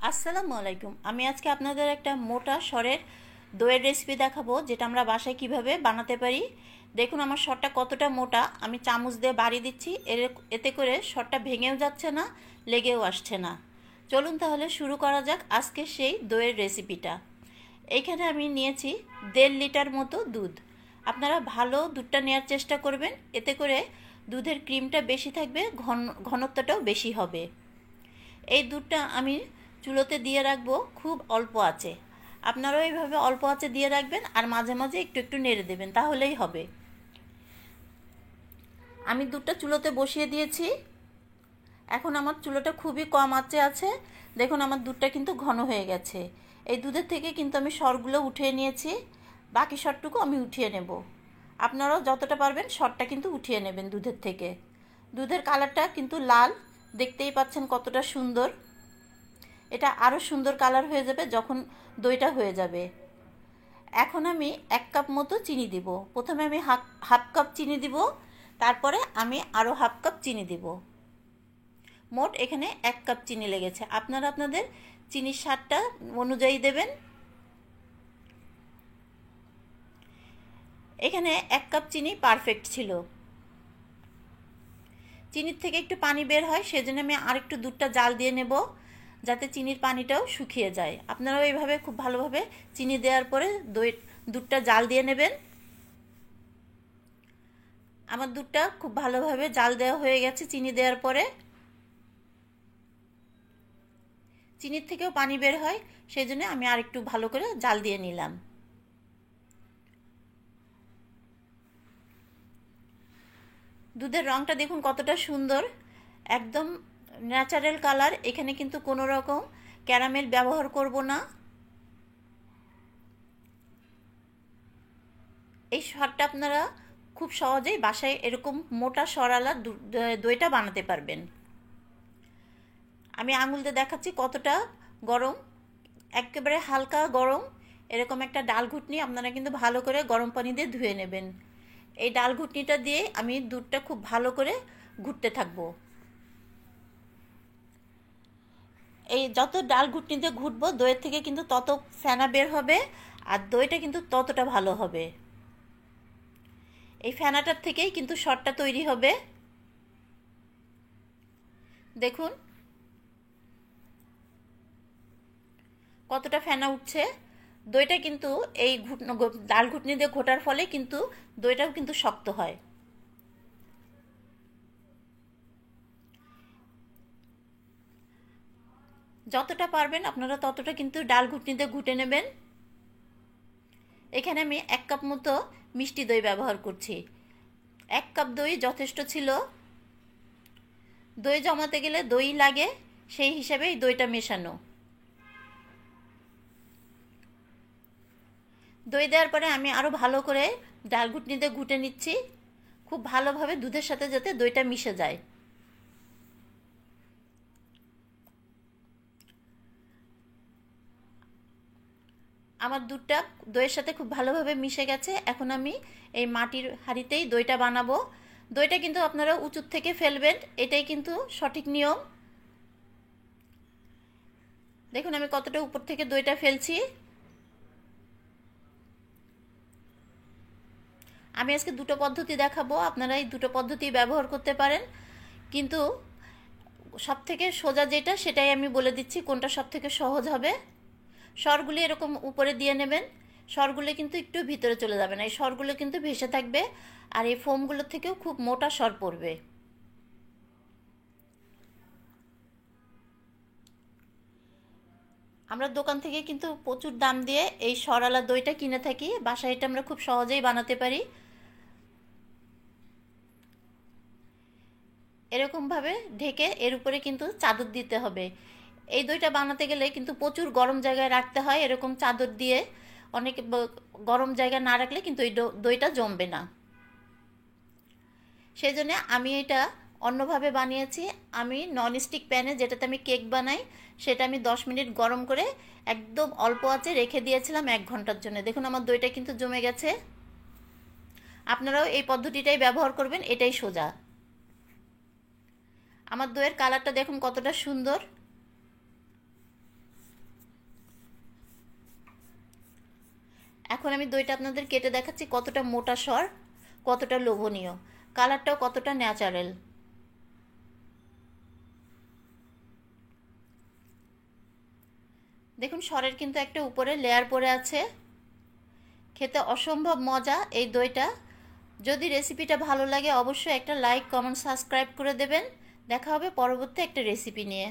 আসসালামু আলাইকুম। আমি আজকে আপনাদের একটা মোটা সরের দইয়ের রেসিপি দেখাবো, যেটা আমরা বাসায় কিভাবে বানাতে পারি। দেখুন আমার সরটা কতটা মোটা, আমি চামচ দিয়ে বাড়ি দিচ্ছি, এতে করে সরটা ভেঙেও যাচ্ছে না, লেগেও আসছে না। চলুন তাহলে শুরু করা যাক আজকে সেই দইয়ের রেসিপিটা। এইখানে আমি নিয়েছি 1.5 লিটার মতো দুধ। আপনারা ভালো দুধটা নেওয়ার চেষ্টা করবেন, এতে করে দুধের ক্রিমটা বেশি থাকবে, ঘনত্বটাও বেশি হবে। এই দুধটা আমি চুলোতে দিয়ে রাখবো খুব অল্প আঁচে। আপনারাও এইভাবে অল্প আঁচে দিয়ে রাখবেন আর মাঝে মাঝে একটু একটু নেড়ে দেবেন, তাহলেই হবে। আমি দুধটা চুলোতে বসিয়ে দিয়েছি। এখন আমার চুলোটা খুবই কম আঁচে আছে। দেখুন আমার দুধটা কিন্তু ঘন হয়ে গেছে। এই দুধের থেকে কিন্তু আমি সরগুলো উঠিয়ে নিয়েছি, বাকি সরটুকু আমি উঠিয়ে নেব। আপনারাও যতটা পারবেন সরটা কিন্তু উঠিয়ে নেবেন দুধের থেকে। দুধের কালারটা কিন্তু লাল, দেখতেই পাচ্ছেন কতটা সুন্দর। এটা আরও সুন্দর কালার হয়ে যাবে যখন দইটা হয়ে যাবে। এখন আমি 1 কাপ মতো চিনি দিব। প্রথমে আমি হাফ কাপ চিনি দিব, তারপরে আমি আরও হাফ কাপ চিনি দিব। মোট এখানে 1 কাপ চিনি লেগেছে। আপনারা আপনাদের চিনির স্বাদটা অনুযায়ী দেবেন। এখানে 1 কাপ চিনি পারফেক্ট ছিল। চিনির থেকে একটু পানি বের হয়, সেজন্য আমি আরেকটু দুধটা জাল দিয়ে নেব, যাতে চিনির পানিটাও শুকিয়ে যায়। আপনারাও এইভাবে খুব ভালোভাবে চিনি দেওয়ার পরে দুধটা জাল দিয়ে নেবেন। আমার দুধটা খুব ভালোভাবে জাল দেওয়া হয়ে গেছে চিনি দেওয়ার পরে। চিনির থেকেও পানি বের হয়, সেই জন্য আমি আরেকটু ভালো করে জাল দিয়ে নিলাম। দুধের রঙটা দেখুন কতটা সুন্দর, একদম ন্যাচারাল কালার। এখানে কিন্তু কোনো রকম ক্যারামেল ব্যবহার করব না। এই স্বাদটা আপনারা খুব সহজেই বাসায় এরকম মোটা সরালা দইটা বানাতে পারবেন। আমি আঙুল দিয়ে দেখাচ্ছি কতটা গরম, একেবারে হালকা গরম। এরকম একটা ডাল ঘুটনি আপনারা কিন্তু ভালো করে গরম পানি দিয়ে ধুয়ে নেবেন। এই ডাল ঘুটনিটা দিয়ে আমি দুধটা খুব ভালো করে ঘুটতে থাকবো। এই যত ডাল ঘুটনি দিয়ে ঘুটবো, দইয়ের থেকে কিন্তু তত ফেনা বের হবে, আর দইটা কিন্তু ততটা ভালো হবে। এই ফেনাটার থেকেই কিন্তু সরটা তৈরি হবে। দেখুন কতটা ফেনা উঠছে। দইটা কিন্তু এই ডাল ঘুটনি দিয়ে ঘোটার ফলে কিন্তু দইটাও কিন্তু শক্ত হয়। যতটা পারবেন আপনারা ততটা কিন্তু ডাল ঘুটনি দিয়ে ঘুটে নেবেন। এখানে আমি 1 কাপ মতো মিষ্টি দই ব্যবহার করছি। 1 কাপ দই যথেষ্ট ছিল। দই জমাতে গেলে দই লাগে, সেই হিসাবে এই দইটা মেশানো। দই দেওয়ার পরে আমি আরও ভালো করে ডাল ঘুটনি দিয়ে ঘুটে নিচ্ছি, খুব ভালোভাবে দুধের সাথে যাতে দইটা মিশে যায়। আমার দুধটা দইয়ের সাথে খুব ভালোভাবে মিশে গেছে। এখন আমি এই মাটির হাঁড়িতেই দইটা বানাবো। দইটা কিন্তু আপনারা উঁচুর থেকে ফেলবেন, এটাই কিন্তু সঠিক নিয়ম। দেখুন আমি কতটা উপর থেকে দইটা ফেলছি। আমি আজকে দুটো পদ্ধতি দেখাবো, আপনারা এই দুটো পদ্ধতি ব্যবহার করতে পারেন, কিন্তু সব থেকে সোজা যেটা সেটাই আমি বলে দিচ্ছি কোনটা সব থেকে সহজ হবে। সরগুলি এরকম উপরে দিয়ে নেবেন। সরগুলো কিন্তু একটু ভিতরে চলে যাবে না, এই সরগুলো কিন্তু ভেসে থাকবে, আর এই ফোমগুলো থেকেও খুব মোটা সর পড়বে। আমরা দোকান থেকে কিন্তু প্রচুর দাম দিয়ে এই সরালা দইটা কিনে থাকি, বাসায় এটা আমরা খুব সহজেই বানাতে পারি। এরকমভাবে ঢেকে এর উপরে কিন্তু চাদর দিতে হবে। এই দইটা বানাতে গেলে কিন্তু প্রচুর গরম জায়গায় রাখতে হয়, এরকম চাদর দিয়ে। অনেক গরম জায়গায় না রাখলে কিন্তু এই দইটা জমবে না। সেই জন্য আমি এটা অন্যভাবে বানিয়েছি। আমি ননস্টিক প্যানে, যেটাতে আমি কেক বানাই, সেটা আমি 10 মিনিট গরম করে একদম অল্প আঁচে রেখে দিয়েছিলাম 1 ঘন্টার জন্য। দেখুন আমার দইটা কিন্তু জমে গেছে। আপনারাও এই পদ্ধতিটাই ব্যবহার করবেন, এটাই সোজা। আমার দইয়ের কালারটা দেখুন কতটা সুন্দর। এখন আমি দইটা আপনাদের কেটে দেখাচ্ছি কতটা মোটা সর, কতটা লোভনীয়, কালারটাও কতটা ন্যাচারাল। দেখুন সরের কিন্তু একটা উপরে লেয়ার পড়ে আছে। খেতে অসম্ভব মজা এই দইটা। যদি রেসিপিটা ভালো লাগে অবশ্যই একটা লাইক, কমেন্ট, সাবস্ক্রাইব করে দেবেন। দেখা হবে পরবর্তী একটা রেসিপি নিয়ে।